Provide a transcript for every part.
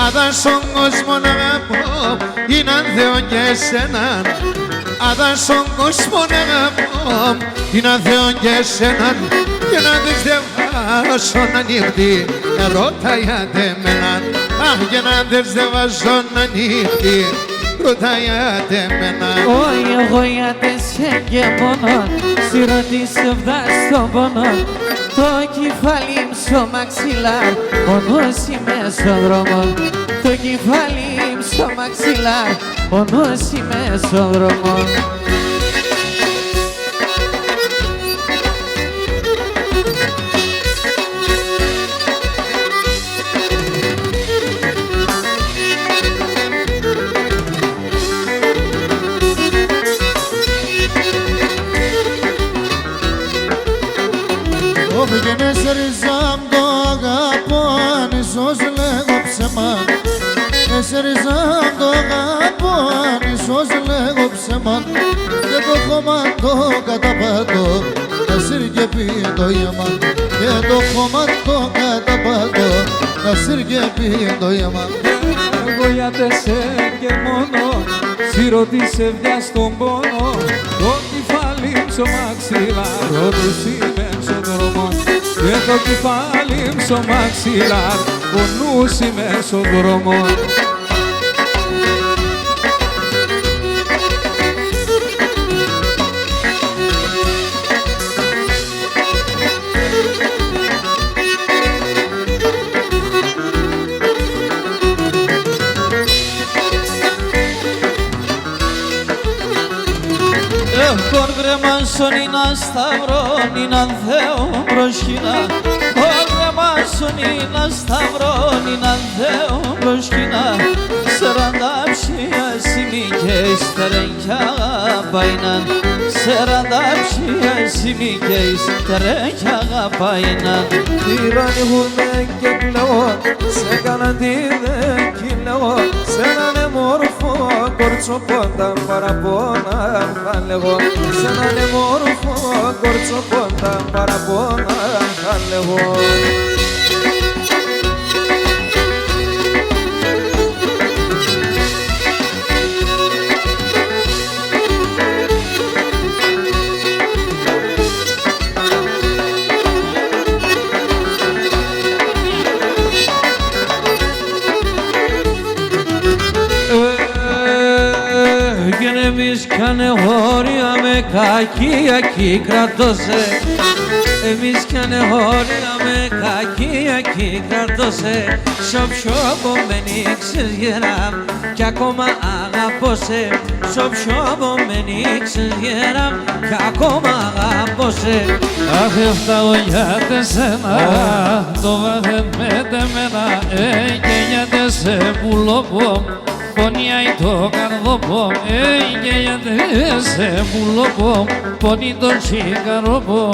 Αδα στον κόσμο να αγαπώ, είναι αν Θεό και εσέναν. Αδα στον κόσμο να αγαπώ, είναι αν Θεό και εσέναν. Και να δεις δεν βάζω να νύχτη, ρωτάιατε εμέναν. Αχ, και να δεις δεν βάζω να νύχτη, ρωτάιατε εμέναν. Όχι εγώ γιατί σε και μόνο, σιρωτήσε φτάς στον πόνο. Το κεφάλι μου στο μαξιλάρ, πονός είμαι στον δρόμο. Το κεφάλι μου στο μαξιλάρ, πονός είμαι στον δρόμο. Πήγαινε σε ριζάμ το αγαπώ, αν ίσως λέγω ψέμα. Σε ριζάμ το αγαπώ, αν ίσως λέγω ψέμα. Και το χώμα το καταπατώ, να συρκεπεί το αίμα. Και το χώμα το καταπατώ, να συρκεπεί το αίμα. Εγώ για τεσέ και μόνο, σιρωτήσε βιά στον πόνο. Το κεφάλι μου στο μαξιλάρ, ρωτούς είμαι στον δρόμο. Και το κεφάλι μου στο μαξιλάρ, ο νους είμαι στον δρόμο. Τον βρεμάσον είναι σταυρόν, είναι αν Θεό προσκυνά. Τον βρεμάσον είναι σταυρόν, είναι αν Θεό προσκυνά. 40 ψία σημικές τερέκια παϊνάν. 40 ψία σημικές τερέκια παϊνάν. Τυραννιχούμε και κλαίω, σε κανένα τι δεν κυλαίω. Σ' έναν μόρφο κορτσοπόντα παραπόνα θα λέγω. Σ' έναν μόρφο κορτσοπόντα παραπόνα θα λέγω. Εμείς κάνε χώρια με κακία κρατώσε. Εμείς κάνε χώρια με κακία κρατώσε. Σ' όποιο απομένει ξεσγεράμ κι ακόμα αγαπώσε. Σ' όποιο απομένει ξεσγεράμ κι ακόμα αγαπώσε. Αχ, έφταγω για τεσένα, το βάθεν με τεμένα. Και για τεσέ πουλοπό, πονιάει το καρδοπό. Και για τεσέ πουλοπό, πονεί το τσικαροπό.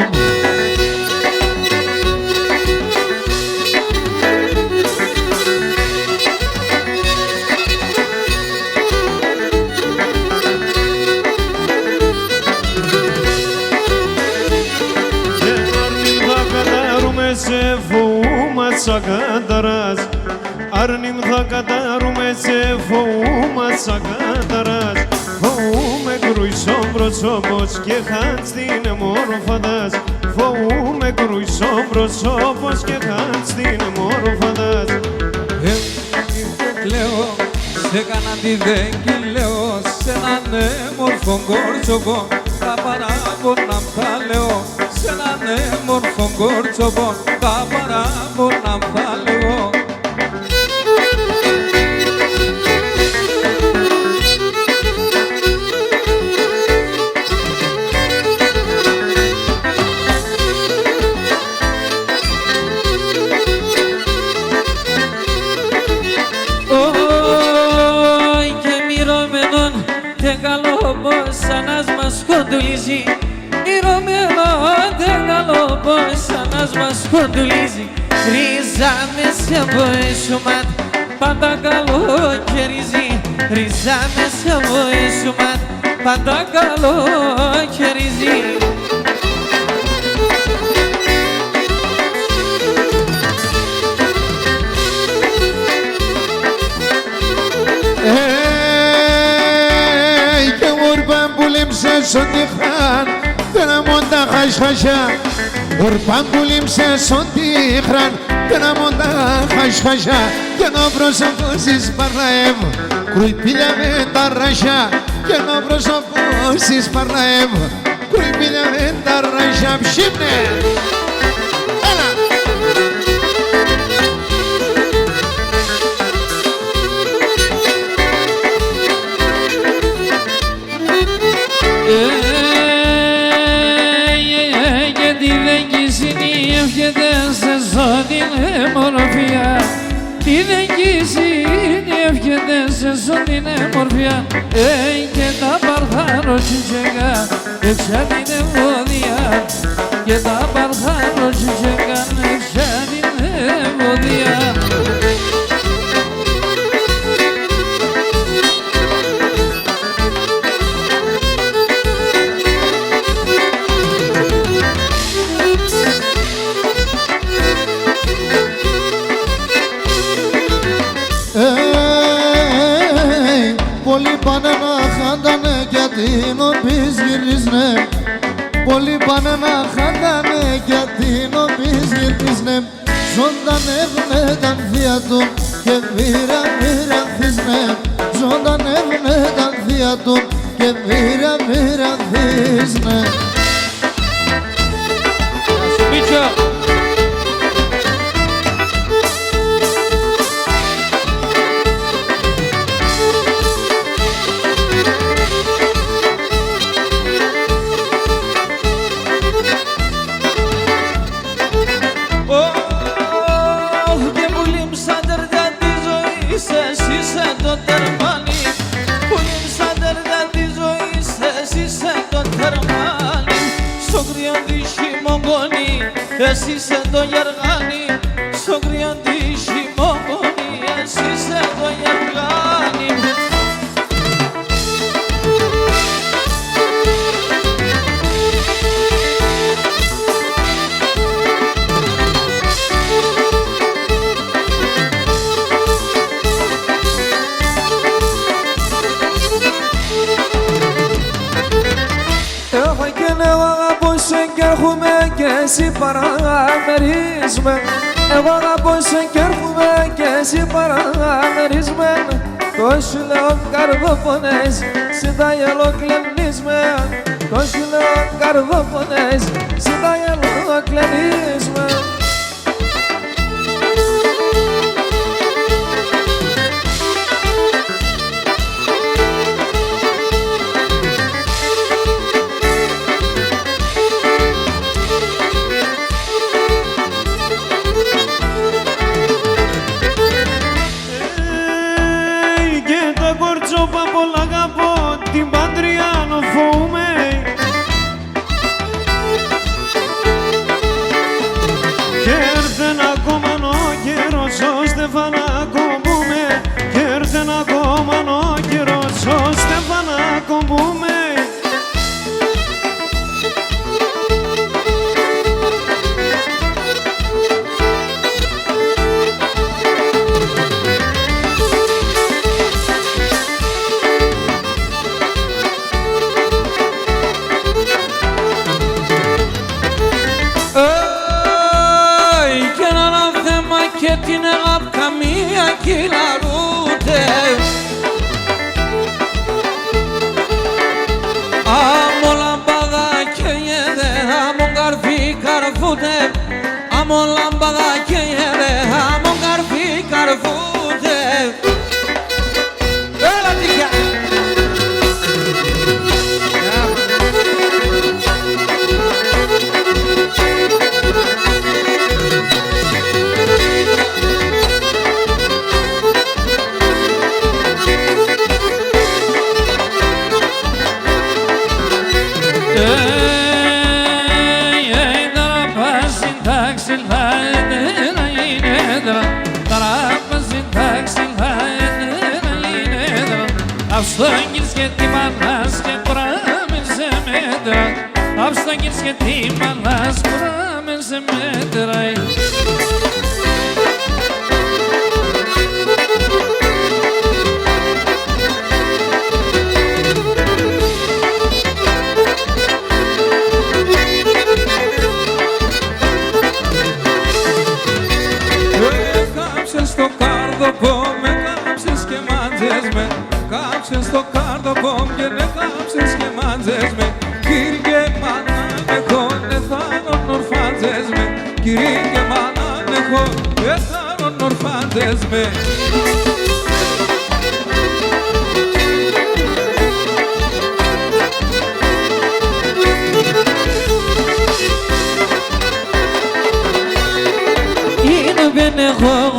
σε φοuma τσακάνταρας. Άρνημ θα κατάρουμε σε φοuma τσακάνταρας. Φοούμε κρουισόν προσώπος και χάτς την μόρφαντας. Φοούμε κρουισόν προσώπος και χάτς την μόρφαντας. Κλαίω, σε κανέναν τι δεν κυλαίω, σε έναν έμορφο κόρτσοπο τα παράπονα θα λέω. Σε έναν έμορφο κόρτσοπο τα παράπονα θα λέω. Σκοντουλίζει, ηρωμένο δεν καλό πως σαν μας σκοντουλίζει. Ρίζα μέσα από εσωμάτ, πάντα καλό κερίζει. Ρίζα μέσα από εσωμάτ, πάντα καλό κερίζει. λέμψες ό,τι χράν τένα μόντα χασχασιά ορπάγκουλη μσες ό,τι χράν τένα μόντα χασχασιά και νο προσωπώσεις παρλαέμ κουρπίλια με τα ρασιά και νο προσωπώσεις παρλαέμ κουρπίλια με τα ρασιά ψήπνε. Έλα! Γιατί δεν κυσυνιεύχεται σε την μορφιά. Τι δεν κυσυνιεύχεται σε την μορφιά. Και τα παρθάρω τσιτσέγα έξα την ευωδία. Και τα παρθάρω τσιτσέγα έξα την ευωδία. Πολλοί πάνε να χάντανε γιατί νομπείς γυρίσνε. Πολλοί πάνε να χάντανε γιατί νομπείς γυρίσνε. Ζωντανεύουνε τα θεία του και μοιραθίσνε. Ζωντανεύουνε τα θεία του και μοιραθίσνε. Εσύ είσαι το γεργάνι, στο κρύο τη χειμώγονη. Εσύ είσαι το γεργάνι. Εγώ και λέω αγαπώ σε κι έρχομαι και εσύ παραμερίσμε. Εγώ αγαπώ σε κι έρχομαι και εσύ παραμερίσμε. Τόσοι λέω καρδόπονες, συντά γελοκλενίσμε. Τόσοι λέω καρδόπονες, συντά γελοκλενίσμε. την Παντριάνο φοβούμαι. Και έρθεν ακόμα ο καιρός ώστε να κομπούμε. Και έρθεν ακόμα ο καιρός ώστε να κομπούμε. Και την αγάπη καμία κυλαρούτε. Άμμο λαμπάδα καίγεται, άμμο καρφί καρφούτε. Άμμο λαμπάδα καίγεται, άμμο καρφί καρφούτε. Έλα τυχιά! Αυστόγγινς και τι μαλάς και κουράμε σε μέτρα. Αυστόγγινς και τι μαλάς κουράμε σε μέτρα. καρδοπόμ, με κάψες και μάντζες με. Κάψες το καρδοπόμ και με κάψες και μάντζες με. Κύριε μάνα με χώνε θάνον ορφάντζες με. Κύριε μάνα με χώνε θάνον ορφάντζες με.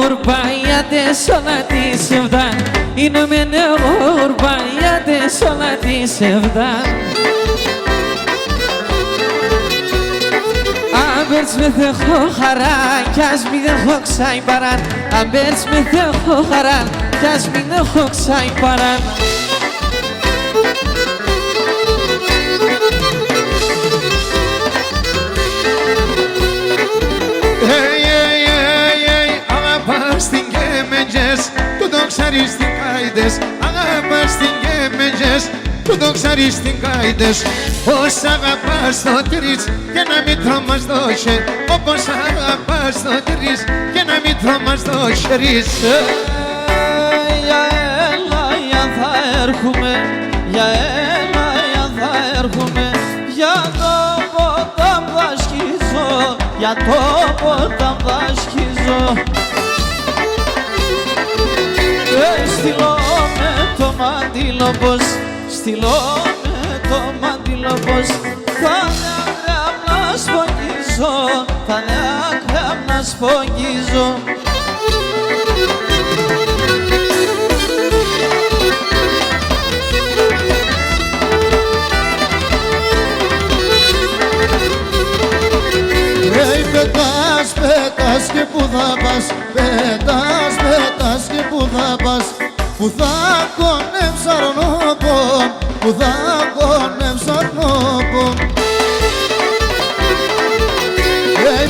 غرباية صلاتي سفدان إنه من غرباية صلاتي سفدان Ambers met de gocharan, kas mi de gok zijn baran. Ambers met de gocharan, kas mi de gok zijn baran. Του το ξέρεις τι κάιδες, αγαπάς την γέμεντες, του το ξέρεις τι κάιδες. Πώς αγαπάς το τρεις και να μην τρόμας το χέρι, όπως αγαπάς το τρεις και να μην τρόμας το χέρι. Για έλα, για θα έρχομαι, για έλα, για θα έρχομαι, για το ποτάμ θα σκίζω, για το ποτάμ θα σκίζω. Στείλω με το μαντήλο πως, στείλω με το μαντήλο πως. Θα είναι αγράμ να σφογγίζω, θα είναι αγράμ να σφογγίζω. Πετάς, πετάς και που θα πας, πετάς, πετάς και που θα πας. Που θα κονεύς αρνόπον, που θα κονεύς αρνόπον.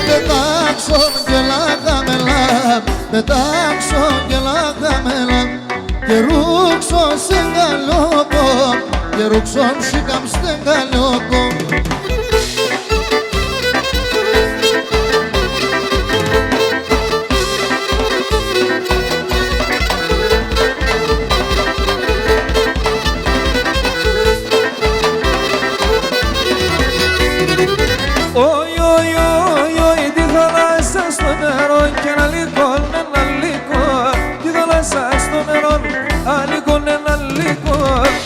Πετάξον και λάγαμελα, πετάξον και λάγαμελα. Και ρούξον σε γαλιόκον, και ρούξον σιγάμ σε γαλιόκον.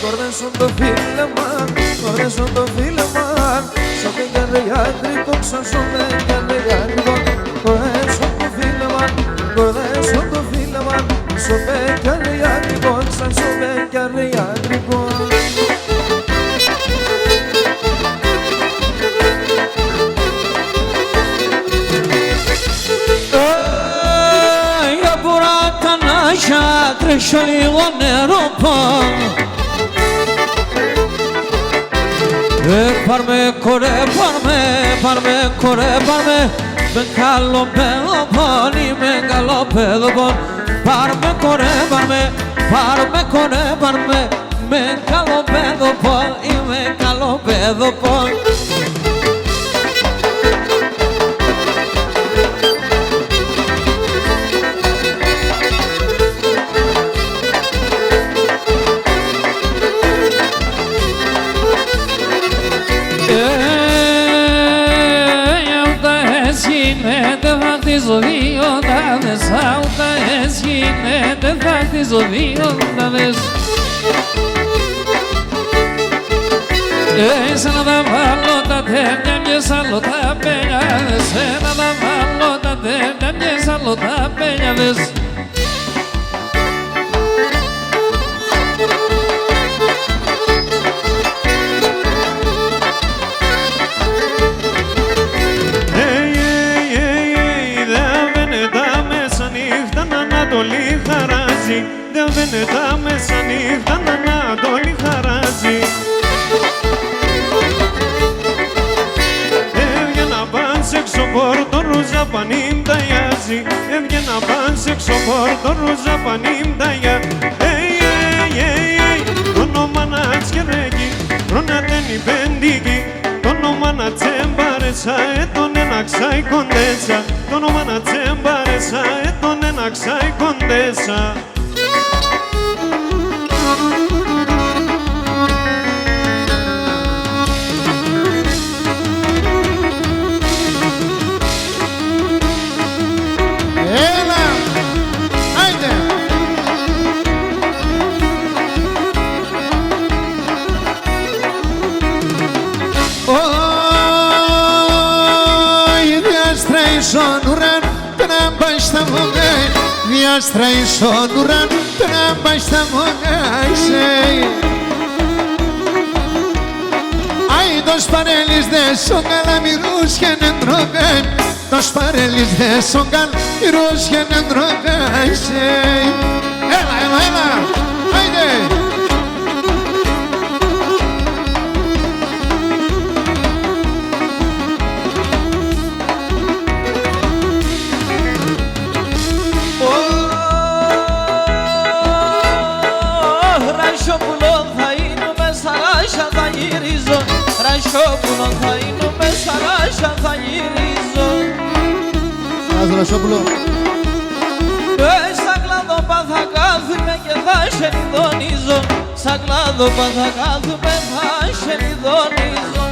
Κορδέσουν το φίλεμαν, κορδέσουν το φίλεμαν. Σώπε καρδιάτρικο, ξασώμε καρδιάτρικο. Κορδέσουν το φίλεμαν, κορδέσουν το φίλεμαν. Σώπε καρδιάτρικο, ξασώμε καρδιάτρικο. Για πουράτα να τρέξω λίγο νερό πάνω. Πάρμε κορέ, πάρμε κορέ, πάρμε. Με καλό παιδοπόν, είμαι καλό παιδοπόν. Πάρμε κορέ, πάρμε κορέ, πάρμε. Με καλό παιδοπόν, είμαι καλό παιδοπόν. χτίζω δύο τάδες, άουτα γίνεται, θα χτίζω δύο τάδες. Εσένα θα βάλω τα τέρια, μιες άλλο τα πελιάδες. Εσένα θα βάλω τα τέρια, μιες άλλο τα πελιάδες. Ανατολή χαράζει, δεν βαίνεται μέσα νύχτα, Ανατολή χαράζει. Έβγαινα πας έξω πόρτο, ρούζα πανίμ ταιάζει. Έβγαινα πας έξω πόρτο, ρούζα πανίμ ταιάζει. Το όνομα να τσιρέγει, προνατένει πεντίκι. Το όνομα να τσέμπαρεσα, τον ένα ξάι κοντέτσα. Το όνομα να τσέμπαρεσα, τον ένα φώναξα η κοντέσα. Έλα, άιντε. Στον ουραν, να πάει στα βογά. Διάστραει στον ουραν, να πάει στα βογά. Άι, το σπαρέλις δε σον καλαμυρούς και νεντρογάν. Το σπαρέλις δε σον καλαμυρούς και νεντρογάν. Έλα, έλα, έλα, άιντε. Ρασόπουλο θα είναι με σαράσια θα γυρίζω. Ας Ρασόπουλο. Σαν κλάδοπα θα κάθουμε και θα σε νηδονίζω. Σαν κλάδοπα θα κάθουμε θα σε νηδονίζω.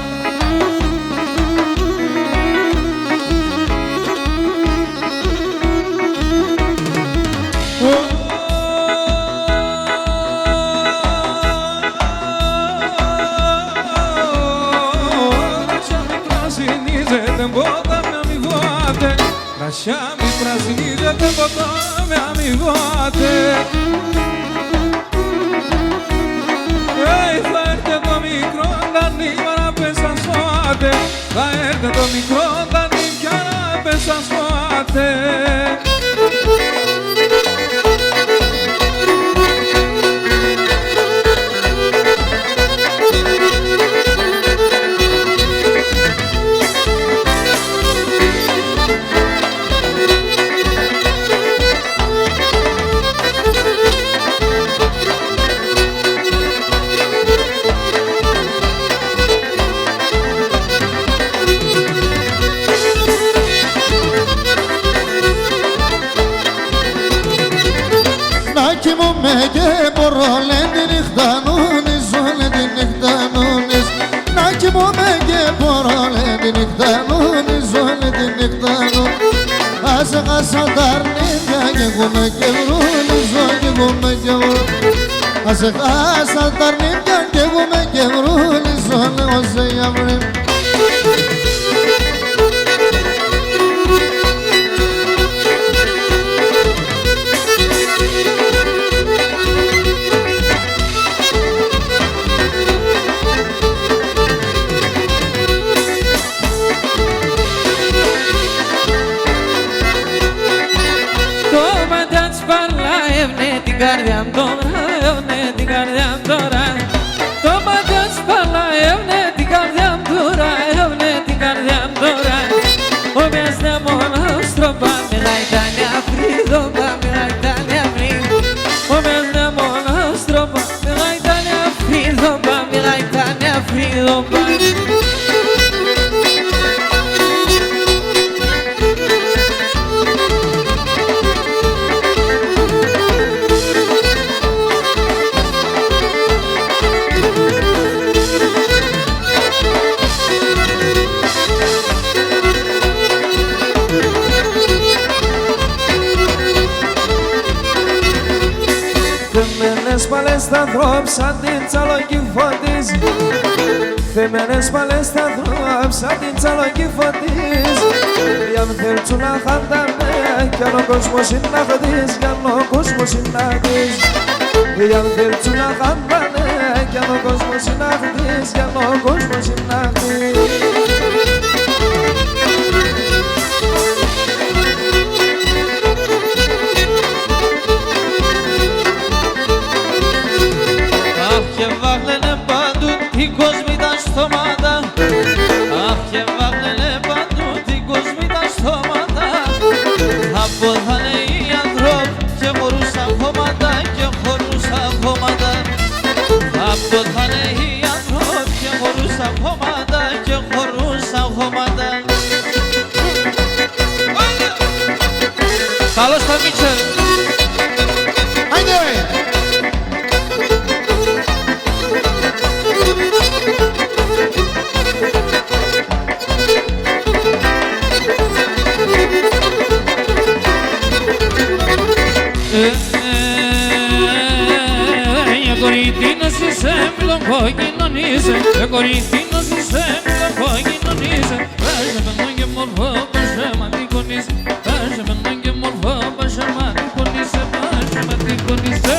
Ρασιά μη πρασινίζεται ποτό με αμοιβάτε. Θα έρθει το μικρό δανεί να πέσαν σφάτε. Θα έρθει το μικρό δανεί πια να πέσαν σφάτε. Και μπορώ λένε τη νυχτανούνιζω, λένε τη νυχτανούνιζ. Να κοιμούμαι και μπορώ λένε τη νυχτανούνιζω, λένε τη νυχτανούνιζ. Ας χάσα τα αρνίδια και εγώ με κευρούνιζω, και εγώ με κευρούνιζω. Ας χάσα τα αρνίδια και εγώ με κευρούνιζω, λέω σε γιαυρί. Την καρδιά τώρα, έβνε την καρδιά τώρα. Το μάτια σπαλά, έβνε την καρδιά τώρα, έβνε την καρδιά τώρα. Ο μιας δε μονάστρο πάμε γαϊτάνια φρύδο, πάμε γαϊτάνια φρύδο. Ο μιας δε μονάστρο πάμε γαϊτάνια φρύδο, πάμε γαϊτάνια φρύδο. Θεμένες παλές θα θρόψαν την τσαλόγη φωτίζει. Θεμένες παλές θα θρόψαν την τσαλόγη φωτίζει. Για μ' θέλτσου να χαντάνε κι αν ο κόσμος είναι να χτίζει, κι αν ο κόσμος είναι να χτίζει. Για μ' θέλτσου να χαντάνε κι αν ο κόσμος είναι να χτίζει, κι αν ο κόσμος είναι να χτίζει. Και βάγλαινε παντού την κόσμη τα στόματα. Αχ, και βάγλαινε παντού την κόσμη τα στόματα. Αποθάνε οι ανθρώποι και χωρούσαν χώματα, και χωρούσαν χώματα. Αποθάνε οι ανθρώποι και χωρούσαν χώματα, και κορίτινος είσαι, μιλοκοκοινωνίζε. Κορίτινος είσαι, μιλοκοκοινωνίζε. Πάσε παινόν και μορφό, πάσε μα τι κονίζε. Πάσε παινόν και μορφό, πάσε μα τι κονίζε. Πάσε μα τι κονίζε.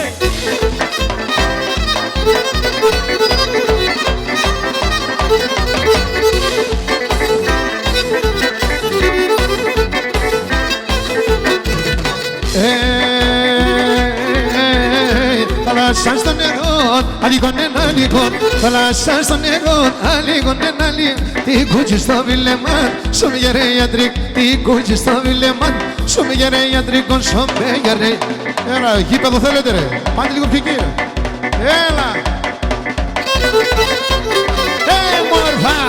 Θάλασσα στο νερό, αλίγον ένα αλίγον. Θάλασσα στο νερό, αλίγον ένα αλίγον. Τι κούτσι στο βιλεμάν, σου μηγερέ ιατρικ. Τι κούτσι στο βιλεμάν, σου μηγερέ ιατρικον, σου μηγερέ. Έλα, γήπεδο θέλετε ρε, πάτε λίγο πιο εκεί. Έλα. Μορφά.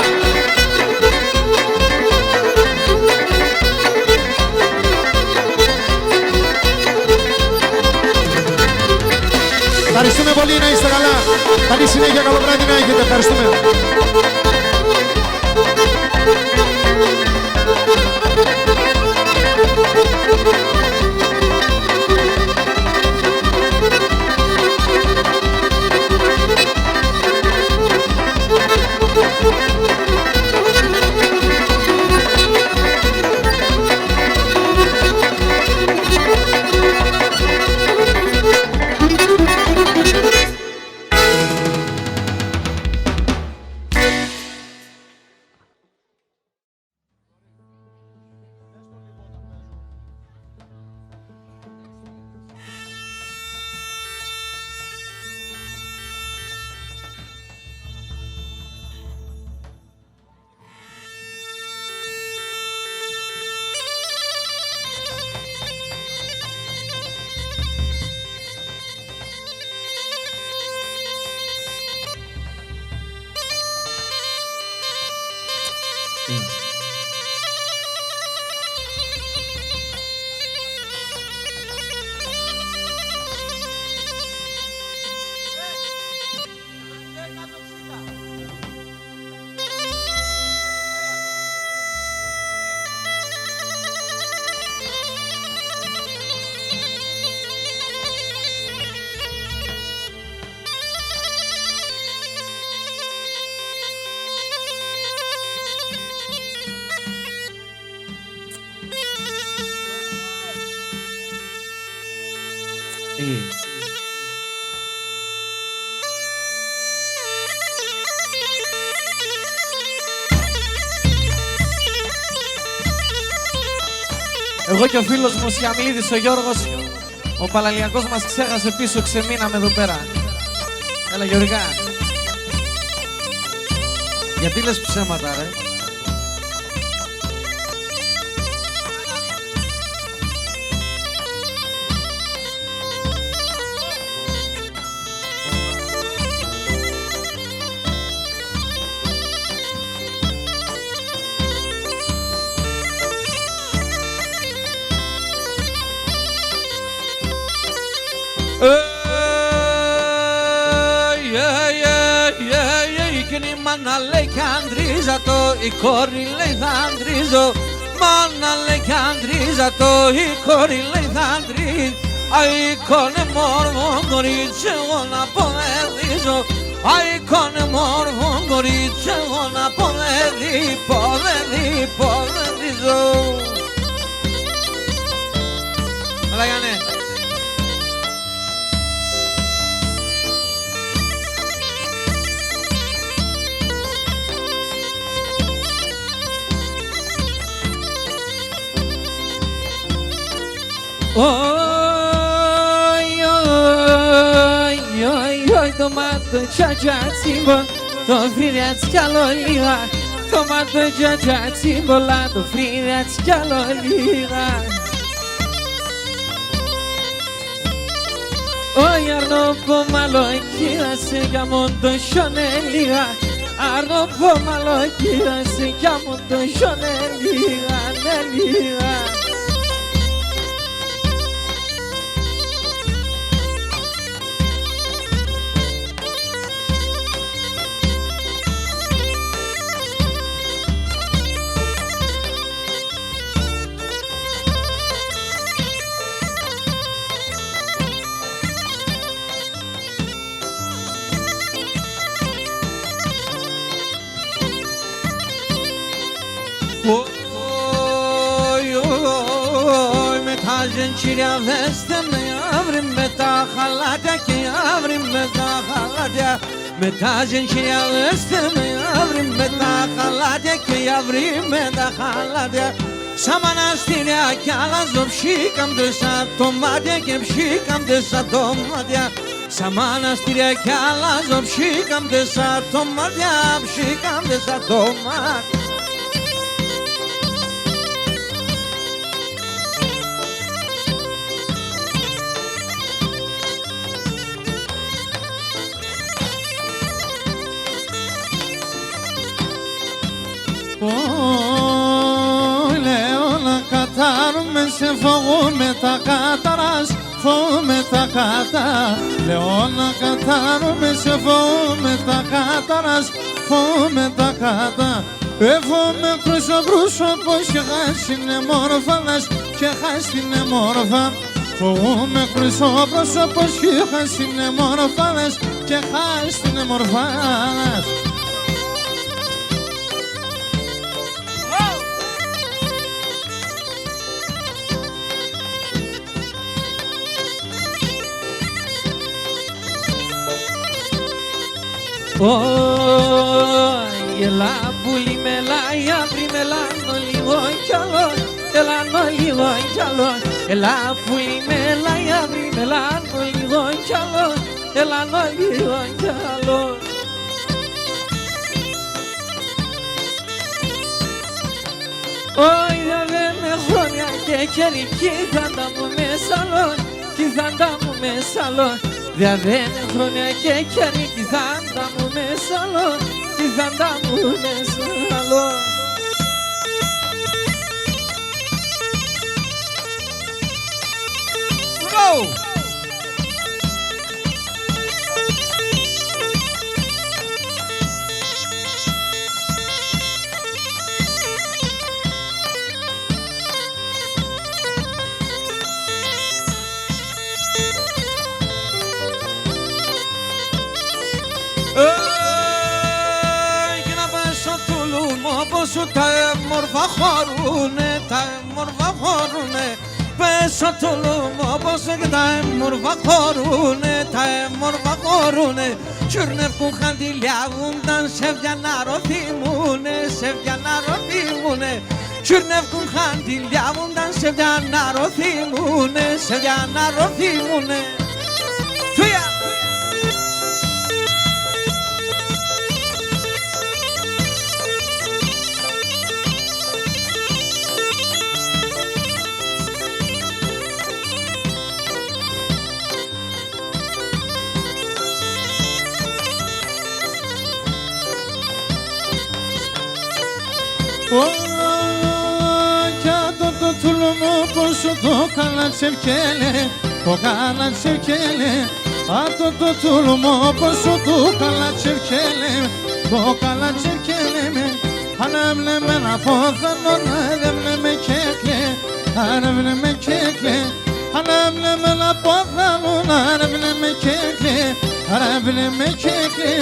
Ευχαριστούμε πολύ, να είστε καλά. Καλή συνέχεια, καλό βράδυ να έχετε. Ευχαριστούμε. Εγώ και ο φίλος μου Σιαμλίδης ο Γιώργος, ο Παλαλιακός μας ξέχασε πίσω, ξεμείναμε εδώ πέρα. Έλα Γιώργα. Γιατί λες ψέματα ρε? Μάνα λέει κι αντρίζα το, η κόρη λέει θα αντρίζω. Μάνα λέει κι αντρίζα το, η κόρη λέει θα αντρίζω. Αίκονε μόρφο κορίτσι εγώ να ποδεδίζω. Αίκονε μόρφο κορίτσι εγώ να ποδεδίζω. Έλα Γιάννε. Το μάτω τσάτσα τσίμπο, το φρύδιατς κι άλλο λίγα. Το μάτω τσάτσα τσίμπολα, το φρύδιατς κι άλλο λίγα. Όχι αρνώ πω μαλοκύρασε για μόν το σιώνε λίγα. Αρνώ πω μαλοκύρασε για μόν το σιώνε λίγα, ναι λίγα. Με τα ζεντσίρια δέστε με αύριο με τα χαλάτια και αύριο με τα χαλάτια. Με τα ζεντσίρια δέστε με αύριο με τα χαλάτια και αύριο με τα χαλάτια. Σαν μαναστήρια κι άλλα ψήκαμτε σαν τομάτια και ψήκαμτε σαν τομάτια. Σαν μαναστήρια κι άλλα ψήκαμτε σαν τομάτια, ψήκαμτε σαν τομάτια. Λέω να κατάρουμε σε φοβούμε τα κάταρας, φοβούμε τα κάτα. Λέω να κατάρουμε σε φοβούμε τα κάταρας, φοβούμε τα κάτα. Φοβούμε πρόσωπος και χάσινε μόρφανας και χάσινε μόρφα. Φοβούμε πρόσωπος και χάσινε μόρφανας και χάσινε μόρφανας. Έλα πουλί μελάει, αύριο μελάνω λίγο κι άλλο. Ελάνω λίγο κι άλλο. Έλα πουλί μελάει, αύριο μελάνω λίγο κι άλλο. Ελάνω λίγο κι άλλο. Όχι δεν είναι χρόνια και χέρι κι θα τα μου μεσαλώ, κι θα τα μου μεσαλώ. Δεν είναι χρόνια και χέρι κι θα τα μου μεσαλώ, κι θα τα μου μεσαλώ. Και να πέσω του λουμού όπως σου τα έμορφα χωρούνε, τα έμορφα χωρούνε. Πέσω του λουμού όπως και τα έμορφα χωρούνε, τα έμορφα χωρούνε. Σουρνεύκουν χαντιλιάγουνταν σε να ρωθήμουνε, σε να ρωθήμουνε. Σουρνεύκουν χαντιλιάγουνταν σε να ρωθήμουνε, σε να ρωθήμουνε. Φύγα! Κι το τουλμό πως το καλατσερκέλε, το καλατσερκέλε. Το τουλμό πως το καλατσερκέλε, το καλατσερκέλε. Αν έβλεπε να πόθανο να έβλεπε κέκλε, αν έβλεπε κέκλε. Αν έβλεπε να πόθανο να έβλεπε κέκλε, αν έβλεπε κέκλε.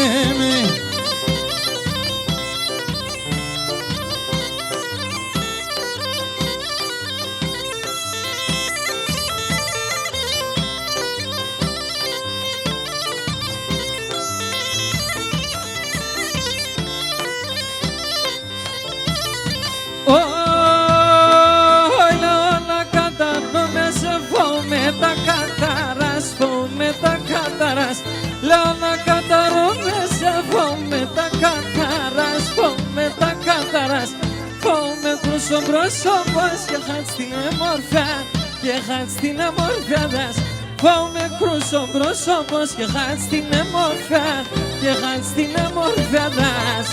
Τα καταράς, φοβούμαι τα καταράς. Λέω να καταρούμε σε φοβούμαι τα καταράς, φοβούμαι τα καταράς. Φοβούμαι κρούσο πρόσωπος και χάτς την εμορφιά, και χάτς την εμορφιά δας. Φοβούμαι κρούσο πρόσωπος και χάτς την εμορφιά, και χάτς την εμορφιά δας.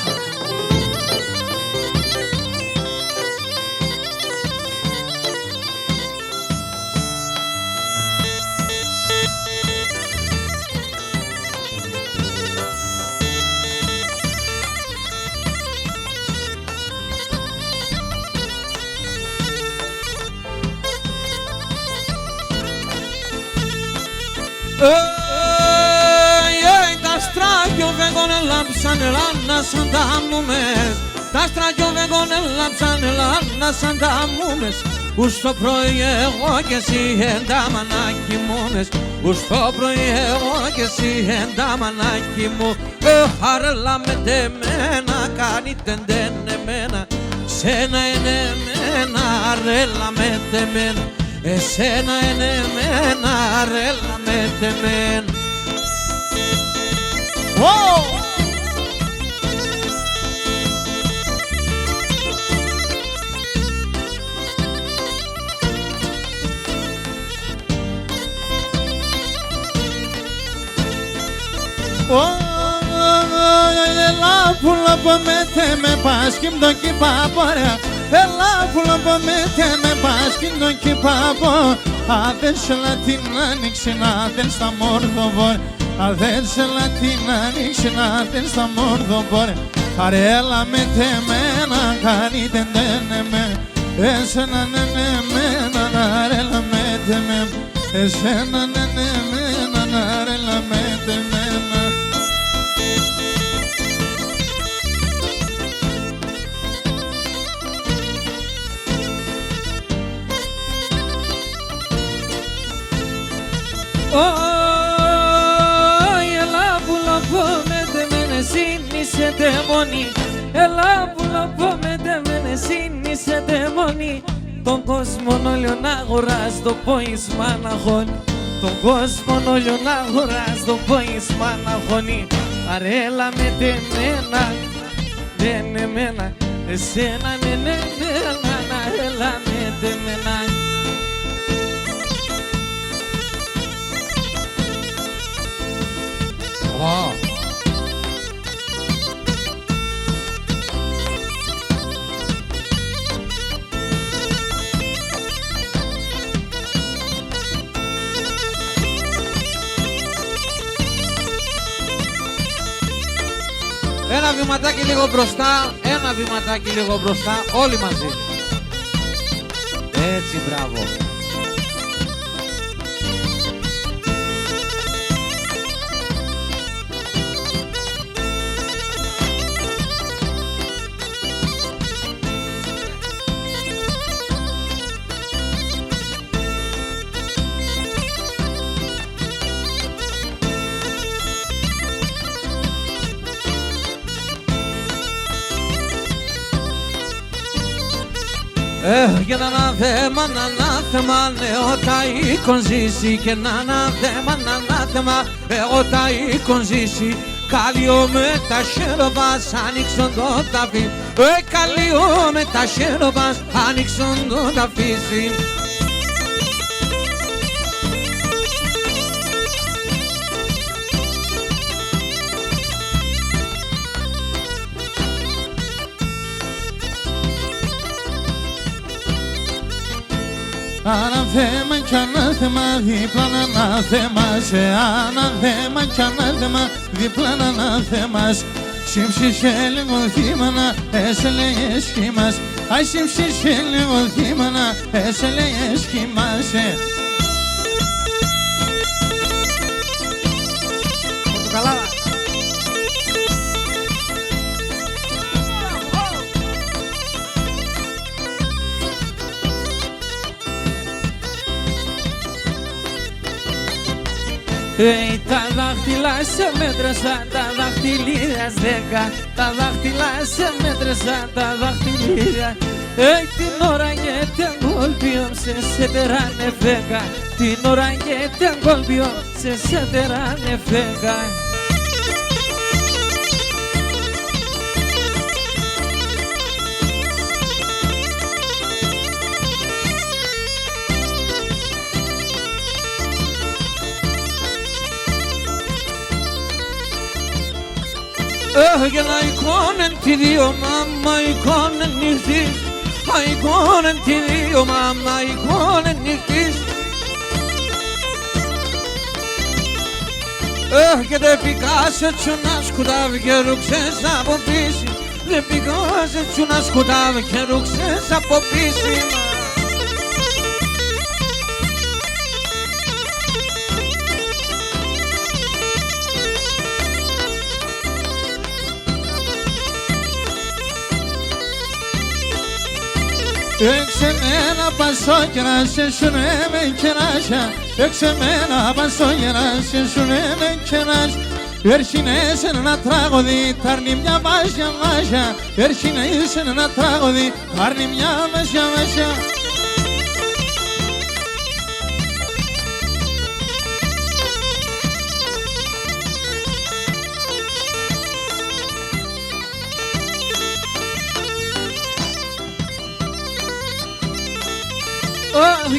Τα στράγιο βέγγονε λάμψανε λάνα σαν τα μουμές. Τα στραγιόβεγον έλαψαν ελάνα σαν τα μούμες. Ούς το πρωί εγώ και εσύ εντάμανάκι μούνες. Ούς το πρωί εγώ και εσύ εντάμανάκι μου. Χαρέλα με τεμένα κάνει τεντέν εμένα. Σένα είναι εμένα αρέλα με τεμένα. Εσένα είναι εμένα αρέλα με τεμένα. Έλα που λαπώ με πάσκιμ το κυπάπορε. Έλα που λαπώ με πάσκιμ το κυπάπο. Αδεν σε λατίν άνοιξε να δεν στα μόρδοβορ. Αδεν σε λατίν άνοιξε να δεν στα μόρδοβορ. Αρέλα με τεμένα κάνει τεν εμένα. Εσένα ναι εμένα αρέλα με τεμένα. Εσένα ναι εμένα αρέλα με τεμένα. Έλα που λαπώ με τεμένε σύνησε δαιμόνι. Έλα που λαπώ με τεμένε σύνησε δαιμόνι. Τον κόσμο όλιο να αγοράς το πόησμα να χώνει. Τον κόσμο όλιο να αγοράς το πόησμα να χώνει. Αρέλα με τεμένα, δεν εμένα. Εσένα ναι εμένα, αρέλα με τεμένα. Ένα βηματάκι λίγο μπροστά, ένα βηματάκι λίγο μπροστά, όλοι μαζί. Έτσι, μπράβο. Για να ανάθεμα, να ανάθεμα, εγώ τα οίκον ζήσει. Και να ανάθεμα, να ανάθεμα, εγώ τα οίκον ζήσει. Καλλιό με τα χέροβας, άνοιξον το ταφί. Καλλιό με τα χέροβας, άνοιξον το ταφίσι. Ανάθεμα κι ανάθεμα, διπλάν ανάθεμας. Ανάθεμα κι ανάθεμα, διπλάν ανάθεμας. Σύμψησε λίγο θύμανα, έσελε σχήμας. Αι σύμψησε λίγο θύμανα, έσελε σχήμας. Πορτοκαλάδα. Τα δάχτυλα σε μέτρησα, τα δάχτυλίδια 10. Τα δάχτυλα σε μέτρησα, τα δάχτυλίδια. Την ώρα γιατί αγκόλπιο σε τεράνε φέγα. Την ώρα γιατί αγκόλπιο σε τεράνε φέγα. Για να εικόνεν τη δύο μάμα, εικόνεν νυχτής. Εικόνεν τη δύο μάμα, εικόνεν νυχτής. Και δεν πικάσε τσου να σκουτάβει και ρουξές από πίση. Δεν πικάσε τσου να σκουτάβει και ρουξές από πίση. Εξεμένα πασόκερα σε σουνε με κεράσια Εξεμένα πασόκερα σε σουνε με κεράσια Έρχινες ένα τραγωδί, τάρνει μια βάζια βάζια Έρχινες ένα τραγωδί, τάρνει μια βάζια βάζια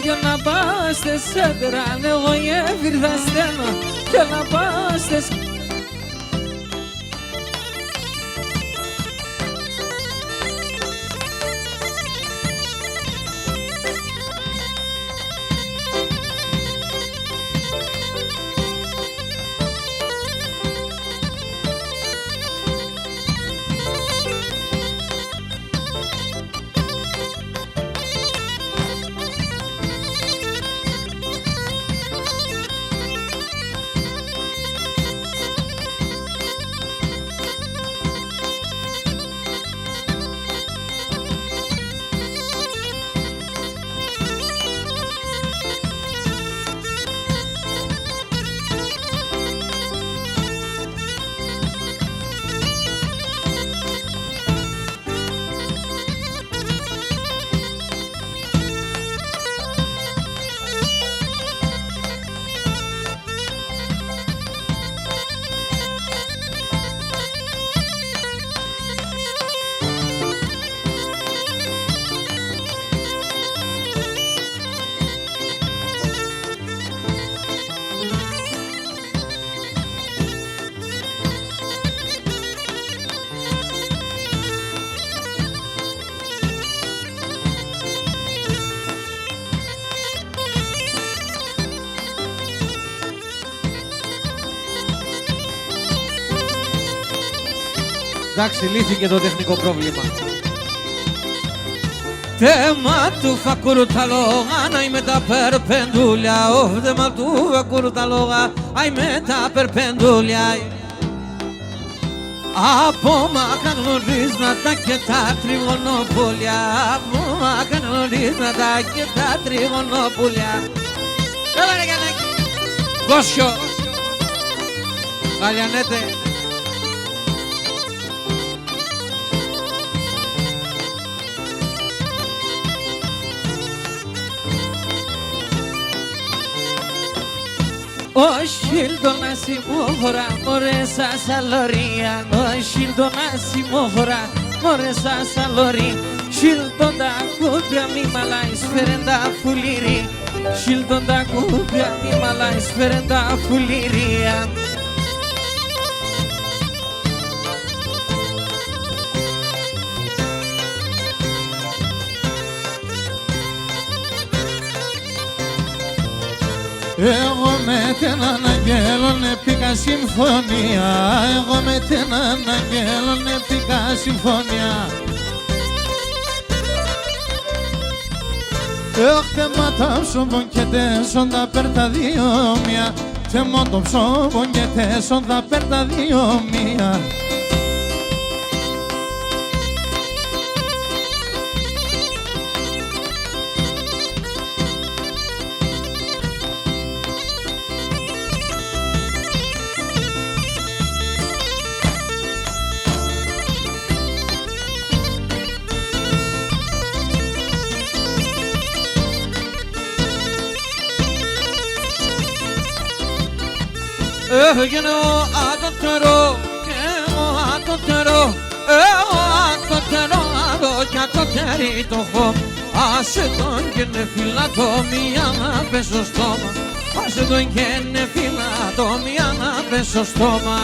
Για να πας στις έντραν, εγώ γέφυρ θα στέλνω Για να πας στις... Εντάξει, λύθηκε το τεχνικό πρόβλημα. Θέμα του φακούρου τα λόγα, να είμαι τα περπεντούλια. Ο θέμα του φακούρου τα λόγα, να είμαι τα περπεντούλια. Από μακρά γνωρίσματα και τα τριγωνοπούλια. Από μακρά γνωρίσματα και τα τριγωνοπούλια. Έλα ρε Γιαννάκη. Κόσιο. Γαλιανέτε. Ο Σίλτονα συμμόχωρα, μωρέ σας αλωρία. Ο Σίλτονα συμμόχωρα, μωρέ σας αλωρία. Σίλτον τα κούμπια μη μαλάεις φέρεν τα φουλήρι. Σίλτον τα κούμπια μη μαλάεις φέρεν τα φουλήρια. Εγώ με έναν αγγέλον πήγα συμφωνία. Εγώ με έναν αγγέλον πήγα συμφωνία. Θέματα ψωμών και τέσσον τα πέρτα δύο μία. Θέματα ψωμών και τέσσον τα πέρτα δύο μία. Έγινε ο ατοτερό και ο ατοτερό. Εγώ ατοτερό αδω κι ατοτερή το χω. Άσε τον και είναι φυλατόμια να πες στο στόμα. Άσε τον και είναι φυλατόμια να πες στο στόμα.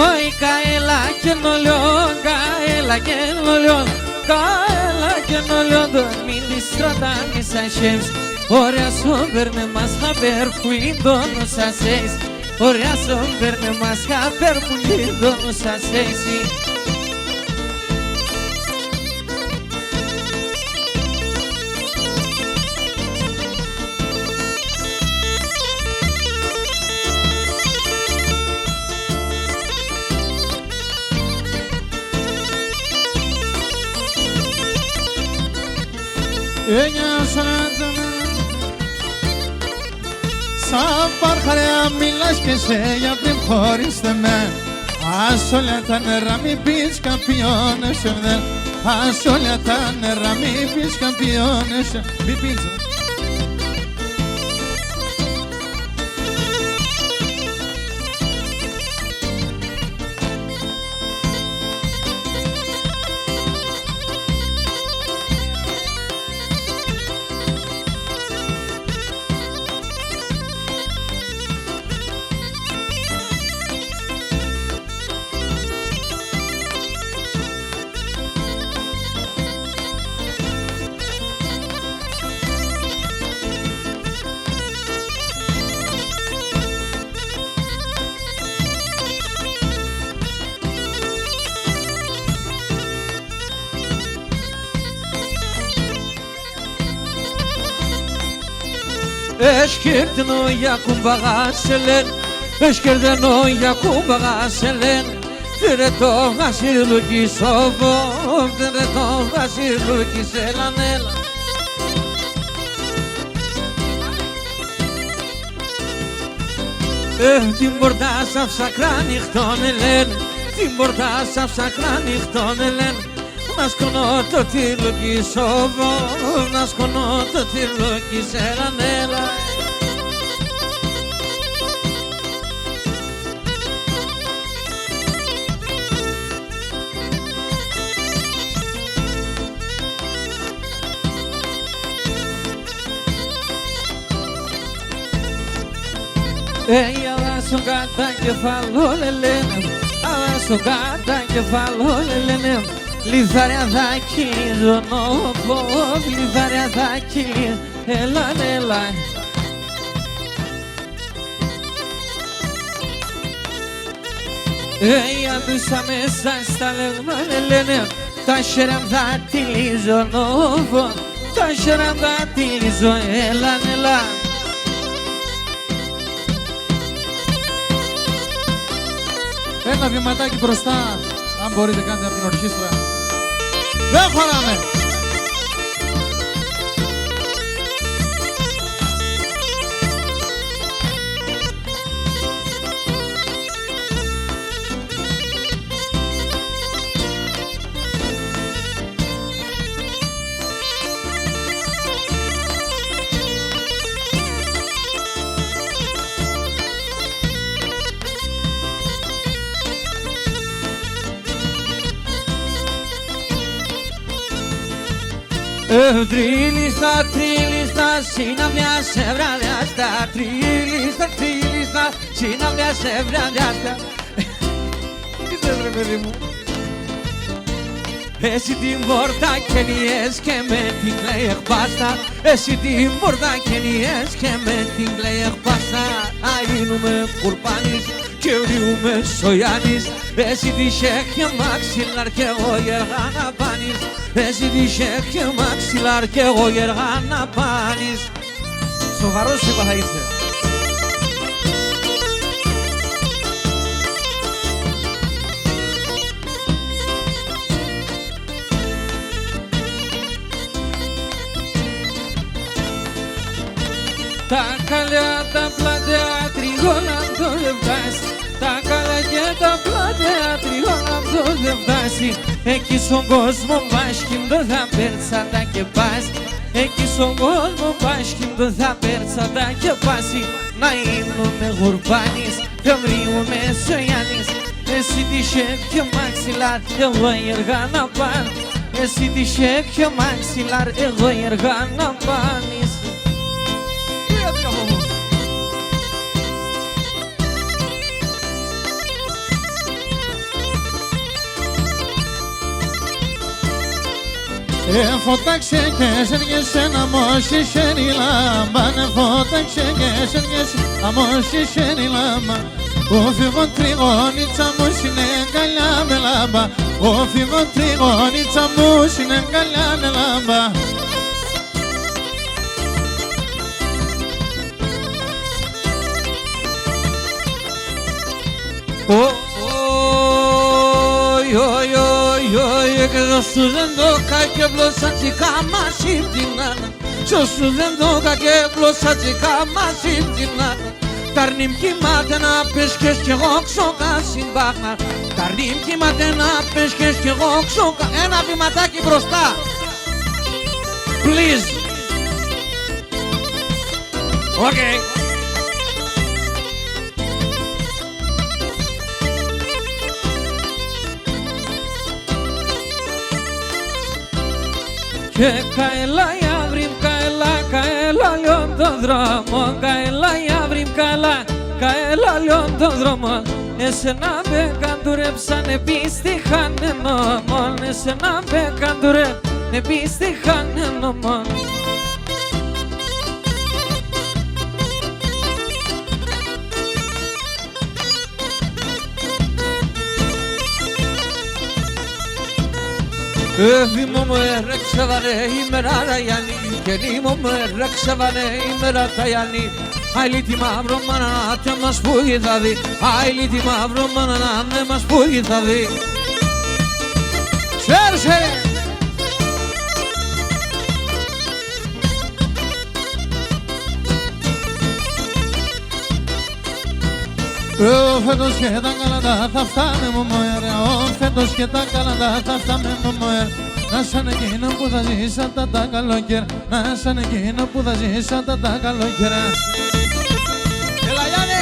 Ωι καέλα και νολιόν, καέλα και νολιόν. Καέλα και νολιόν, τον μείνει στρατάνει σαν σέμς. Ωραία σου παίρνε μας χαπέρ που λιντώνω σαν σέις. Ωραία σου παίρνε μας χαπέρ που λιντώνω σαν σέις. Σαν παρχαρέα μιλάς και σε για πριν χωρίστε με. Ας όλα τα νερά μην πεις καμπιόνες δεν. Ας όλα τα νερά μην πεις καμπιόνες. Μην πεις. Eşkirtino yakumbağa selen Eşkirdeno yakumbağa selen Tireto gasirlu ki sobo Tireto gasirlu ki selanela Την πόρτα σ' ψακρά νυχτών ελέν Την πόρτα σ' ψακρά νυχτών ελέν Να σκονώ το τύρλο κι σόβο Να σκονώ το τύρλο κι σελανέλα αλλά στο κατά κεφαλό λελένε Αλλά στο κατά κεφαλό λελένε Λιθάρια θα κυλίζω νόπο Λιθάρια θα κυλίζω Έλα, έλα Αντούσα μέσα στα λέγμα λένε Τα χέρια θα τυλίζω νόπο Τα χέρια θα τυλίζω Έλα, έλα Ένα βηματάκι μπροστά, αν μπορείτε κάντε από την ορχήστρα. Δεν χωράμε! Τρίλιστα, συναυλιά σε βραδιάστα Τρίλιστα, συναυλιά σε βραδιάστα Τι θες ρε παιδί μου Εσύ την πόρτα καινιές και με την κλαίει εκπάστα Εσύ την πόρτα καινιές και με την κλαίει εκπάστα Αγίνουμε κουρπάνης και βριούμε σογιάνης Εσύ τη και μαξιλάρ και εγώ γεργά να πάνεις Εσύ τη και μαξιλάρ και εγώ γεργά να πάνεις Σοβαρός είπα θα είσαι Τα καλιά τα πλατεία τριγώνα το δεν φτάσει Τα καλά και τα πλατεία τριγώνα το δεν φτάσει Εκεί στον κόσμο μπάσκιν δεν θα πέρσα τα και πάσει Εκεί στον κόσμο μπάσκιν δεν θα πέρσα τα και πάσει Να ήμνουνε γουρπάνης και βρίγουμε σογιάνης Εσύ τη και μαξιλάρ εγώ έργα να πάνε Εσύ τη και μαξιλάρ εγώ έργα να πάνεις Φώταξε και σέργεσαι να μώσει σέρι λάμπα Φώταξε και σέργεσαι να μώσει σέρι λάμπα Ο φύγον τριγώνιτσα μου είναι καλιά με λάμπα Ο φύγον τριγώνιτσα μου είναι καλιά με λάμπα Και δώσου δεν το κακεβλώσα τσικά μαζί την άνα. Σώσου δεν το κακεβλώσα τσικά μαζί την άνα. Ταρνίμ κοιμάται να πες κι εγώ ξόκα συμπάχνα. Ταρνίμ κοιμάται να πες κι εγώ ξόκα. Ένα βηματάκι μπροστά. Please. Okay. Και καέλα η αύριμ, καέλα λιόν τον δρόμο. Καέλα η αύριμ, καέλα λιόν τον δρόμο. Εσένα με καντουρέψανε πίστηχανε νόμον. Εσένα με καντουρέψανε πίστηχανε νόμον. Εύημο μου έρεξαβανε ημέρα ραγιάννη και νήμο μου έρεξαβανε ημέρα ταγιάννη. Άιλι τη μαύρο μάνα να μας πούγει θα δει. Άιλι τη μαύρο μάνα να μας πούγει θα δει. Σέρσε! Φέτος και τα καλαντά θα φτάνε μου μοέρα. Φέτος και τα καλαντά θα φτάνε μου μοέρα. Να σαν εκείνο που θα ζήσαν τα καλοκαίρα. Να σαν εκείνο που θα ζήσαν τα καλοκαίρα. Έλα Γιάννη!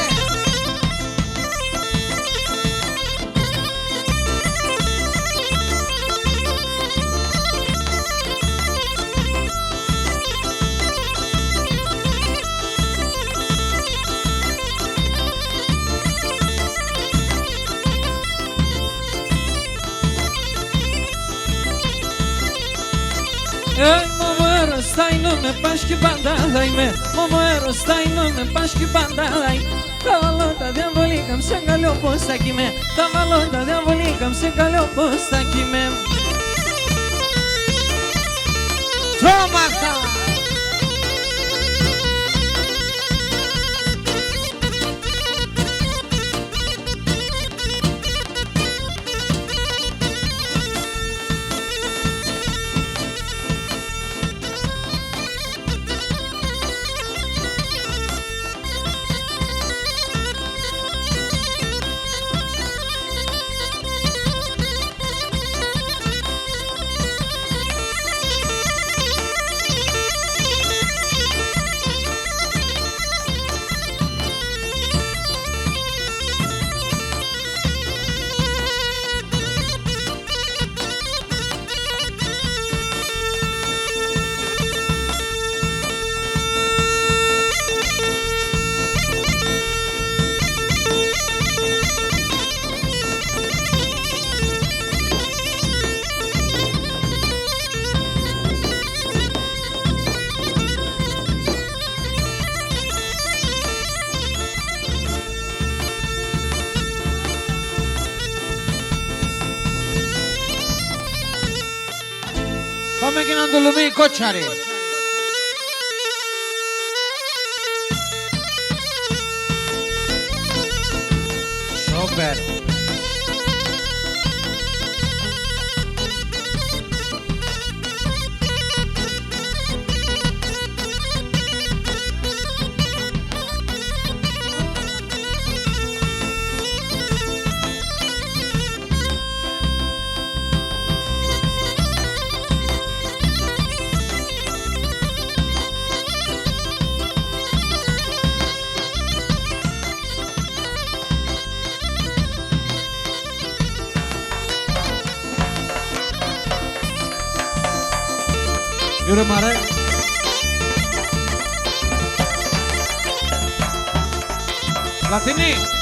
Μόμο ερωστάινο με πάσχει πάντα θα είμαι. Μόμο ερωστάινο με πάσχει πάντα θα είμαι. Τα βάλω τα διαβολίκα σε καλό πως θα κοιμέ. Τα βάλω τα διαβολίκα σε καλό πως θα κοιμέ. Τρόμακτα! Πάμε και να το λουμί κότσαρι. Σόπερ. Yürü Mare. Latini.